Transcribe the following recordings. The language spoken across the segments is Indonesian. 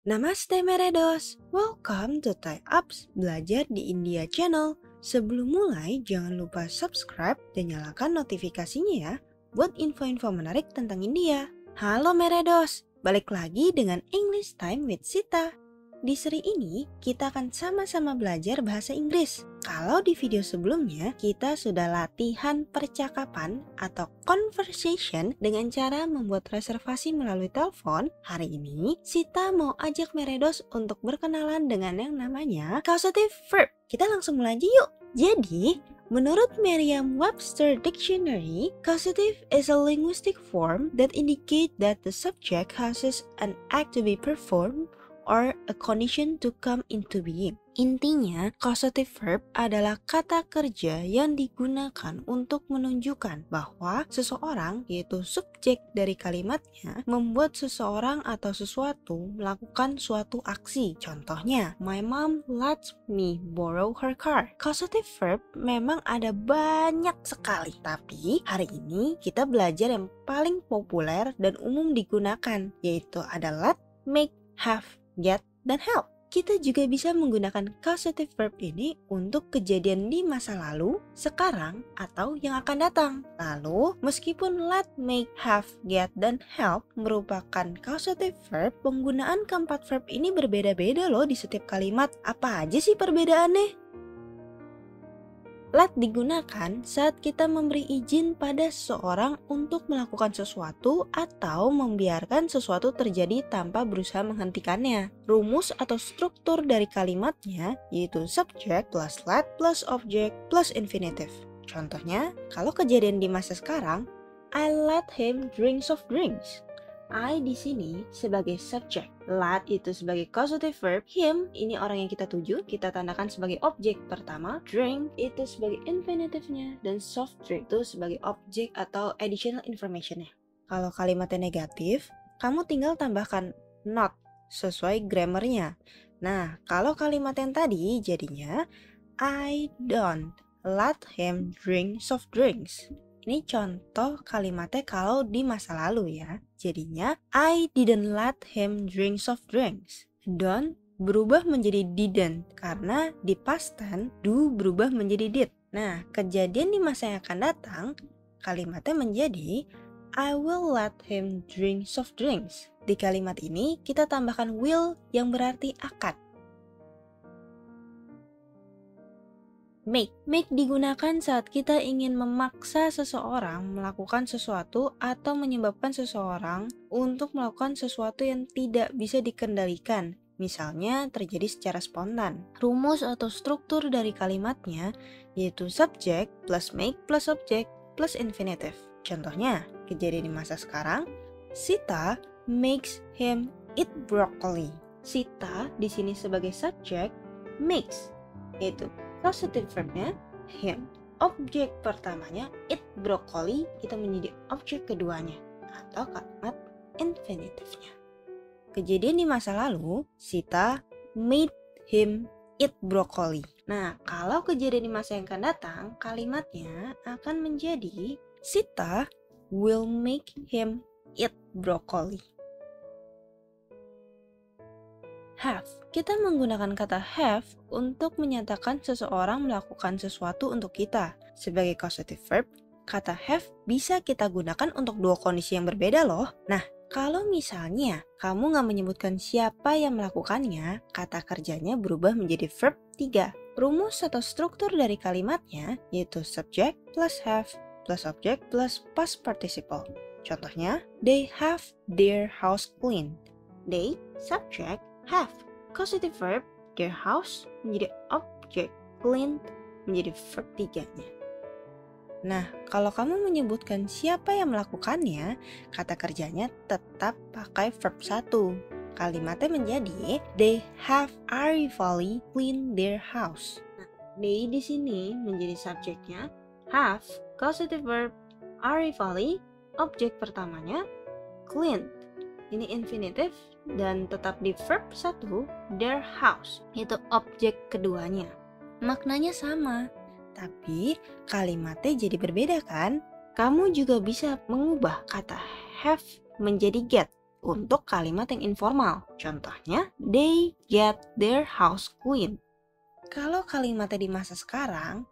Namaste Meredos, welcome to Thai Apps Belajar di India Channel. Sebelum mulai, jangan lupa subscribe dan nyalakan notifikasinya ya, buat info-info menarik tentang India. Halo Meredos, balik lagi dengan English Time with Sita. Di seri ini, kita akan sama-sama belajar bahasa Inggris. Kalau di video sebelumnya, kita sudah latihan percakapan atau conversation dengan cara membuat reservasi melalui telepon. Hari ini, Sita mau ajak Meredos untuk berkenalan dengan yang namanya causative verb. Kita langsung mulai aja yuk. Jadi, menurut Merriam-Webster Dictionary, causative is a linguistic form that indicate that the subject causes an act to be performed or a condition to come into being. Intinya, causative verb adalah kata kerja yang digunakan untuk menunjukkan bahwa seseorang, yaitu subjek dari kalimatnya, membuat seseorang atau sesuatu melakukan suatu aksi. Contohnya, my mom lets me borrow her car. Causative verb memang ada banyak sekali, tapi hari ini kita belajar yang paling populer dan umum digunakan, yaitu ada let, make, have, get, dan help. Kita juga bisa menggunakan causative verb ini untuk kejadian di masa lalu, sekarang, atau yang akan datang. Lalu, meskipun let, make, have, get, dan help merupakan causative verb, penggunaan keempat verb ini berbeda-beda loh di setiap kalimat. Apa aja sih perbedaannya? Let digunakan saat kita memberi izin pada seseorang untuk melakukan sesuatu atau membiarkan sesuatu terjadi tanpa berusaha menghentikannya. Rumus atau struktur dari kalimatnya yaitu subject plus let plus object plus infinitive. Contohnya, kalau kejadian di masa sekarang, I let him drink soft drinks. I di sini sebagai subject, let itu sebagai causative verb, him ini orang yang kita tuju, kita tandakan sebagai objek pertama, drink itu sebagai infinitive-nya, dan soft drink itu sebagai objek atau additional information-nya. Kalau kalimatnya negatif, kamu tinggal tambahkan not sesuai grammarnya. Nah, kalau kalimat yang tadi jadinya I don't let him drink soft drinks. Ini contoh kalimatnya kalau di masa lalu ya. Jadinya, I didn't let him drink soft drinks. Don't berubah menjadi didn't. Karena di past tense, do berubah menjadi did. Nah, kejadian di masa yang akan datang, kalimatnya menjadi I will let him drink soft drinks. Di kalimat ini, kita tambahkan will yang berarti akan. Make digunakan saat kita ingin memaksa seseorang melakukan sesuatu atau menyebabkan seseorang untuk melakukan sesuatu yang tidak bisa dikendalikan. Misalnya terjadi secara spontan. Rumus atau struktur dari kalimatnya yaitu subject plus make plus object plus infinitive. Contohnya, kejadian di masa sekarang, Sita makes him eat broccoli. Sita di sini sebagai subject, makes yaitu causative verbnya him, objek pertamanya eat broccoli, kita menjadi objek keduanya atau kalimat infinitive-nya. Kejadian di masa lalu, Sita made him eat broccoli. Nah, kalau kejadian di masa yang akan datang, kalimatnya akan menjadi Sita will make him eat broccoli. Have. Kita menggunakan kata have untuk menyatakan seseorang melakukan sesuatu untuk kita. Sebagai causative verb, kata have bisa kita gunakan untuk dua kondisi yang berbeda loh. Nah, kalau misalnya kamu nggak menyebutkan siapa yang melakukannya, kata kerjanya berubah menjadi verb 3. Rumus atau struktur dari kalimatnya yaitu subject plus have plus object plus past participle. Contohnya, they have their house cleaned. They, subject, have, causative verb, their house menjadi objek, cleaned menjadi verb 3-nya. Nah, kalau kamu menyebutkan siapa yang melakukannya, kata kerjanya tetap pakai verb 1. Kalimatnya menjadi they have arrivally cleaned their house. Nah, they di sini menjadi subjeknya, have, causative verb, arrivally, objek pertamanya, cleaned. Ini infinitive dan tetap di verb 1, their house, itu objek keduanya. Maknanya sama, tapi kalimatnya jadi berbeda kan? Kamu juga bisa mengubah kata have menjadi get. untuk kalimat yang informal. Contohnya, they get their house clean. Kalau kalimatnya di masa sekarang,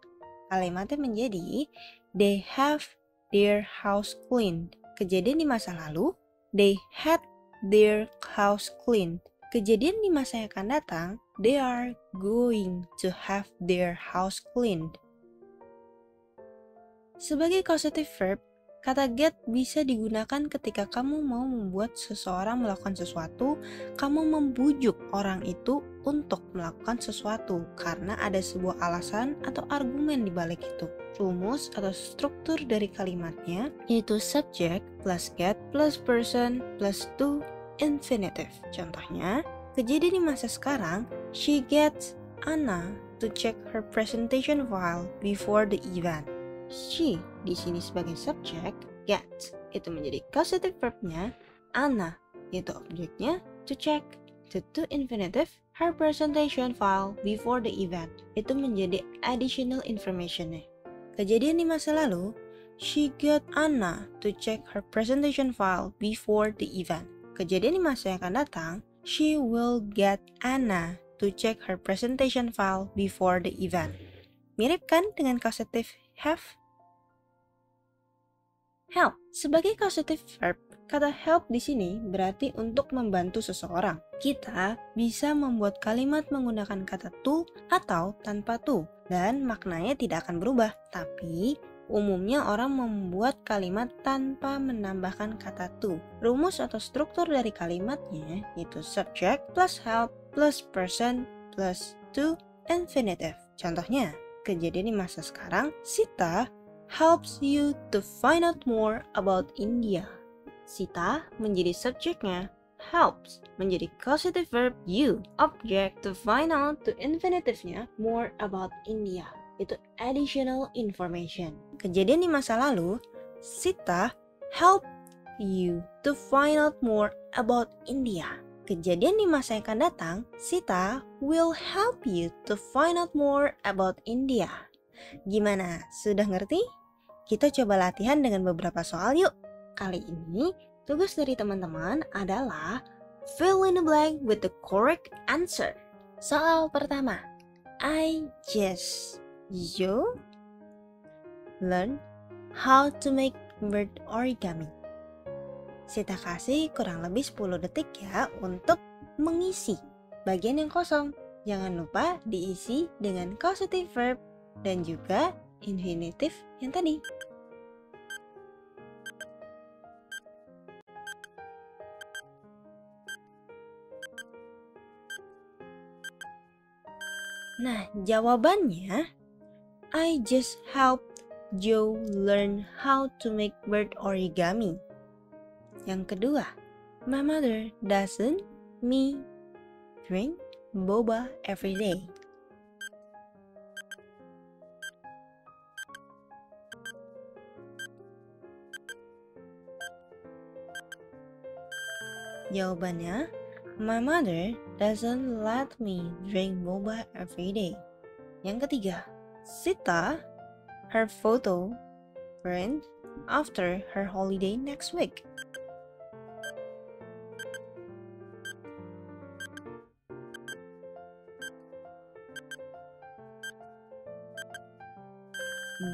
kalimatnya menjadi they have their house cleaned. Kejadian di masa lalu, they had their house cleaned. Kejadian di masa yang akan datang, they are going to have their house cleaned. Sebagai causative verb, kata get bisa digunakan ketika kamu mau membuat seseorang melakukan sesuatu, kamu membujuk orang itu untuk melakukan sesuatu karena ada sebuah alasan atau argumen di balik itu. Rumus atau struktur dari kalimatnya yaitu subject plus get plus person plus to infinitive. Contohnya, kejadian di masa sekarang, she gets Anna to check her presentation file before the event. She di sini sebagai subjek, get itu menjadi causative verbnya, Anna itu objeknya, to check, to infinitive, her presentation file before the event itu menjadi additional informationnya. Kejadian di masa lalu, she got Anna to check her presentation file before the event. Kejadian di masa yang akan datang, she will get Anna to check her presentation file before the event. Mirip kan dengan causative have? Help. Sebagai causative verb, kata help di sini berarti untuk membantu seseorang. Kita bisa membuat kalimat menggunakan kata to atau tanpa to, dan maknanya tidak akan berubah. Tapi, umumnya orang membuat kalimat tanpa menambahkan kata to. Rumus atau struktur dari kalimatnya yaitu subject plus help plus person plus to infinitive. Contohnya, kejadian di masa sekarang, Sita helps you to find out more about India. Sita menjadi subjeknya, helps menjadi causative verb you, object to find out to infinitive-nya more about India. Itu additional information. Kejadian di masa lalu, Sita help you to find out more about India. Kejadian di masa yang akan datang, Sita will help you to find out more about India. Gimana? Sudah ngerti? Kita coba latihan dengan beberapa soal yuk. Kali ini, tugas dari teman-teman adalah fill in the blank with the correct answer. Soal pertama, I just you learn how to make bird origami. Sita kasih kurang lebih 10 detik ya untuk mengisi bagian yang kosong. Jangan lupa diisi dengan causative verb dan juga infinitive yang tadi. Nah, jawabannya I just helped Joe learn how to make bird origami. Yang kedua, my mother doesn't me drink boba every day. Jawabannya, my mother doesn't let me drink boba every day. Yang ketiga, Sita, her photo print after her holiday next week.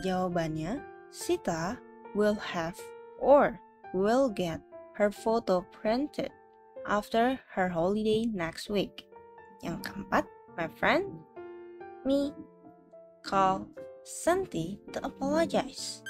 Jawabannya, Sita will have or will get her photo printed after her holiday next week. Yang keempat, my friend, me, call Santi to apologize.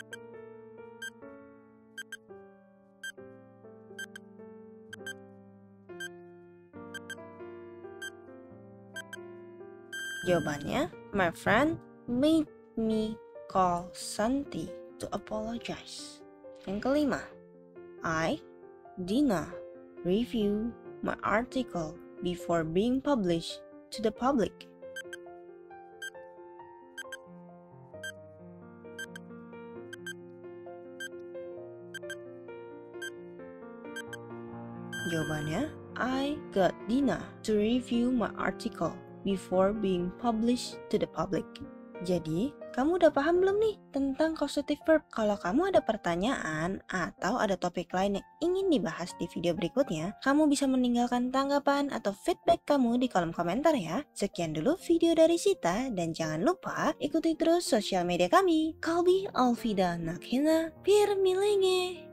Jawabannya, my friend made me call Santi to apologize. Yang kelima, I, Dina, review my article before being published to the public. Jawabannya, I got Dina to review my article before being published to the public. Jadi, kamu udah paham belum nih tentang causative verb? Kalau kamu ada pertanyaan atau ada topik lain yang ingin dibahas di video berikutnya, kamu bisa meninggalkan tanggapan atau feedback kamu di kolom komentar ya. Sekian dulu video dari Sita dan jangan lupa ikuti terus sosial media kami. Kalbi Alfida Nakhina Pirmilenge.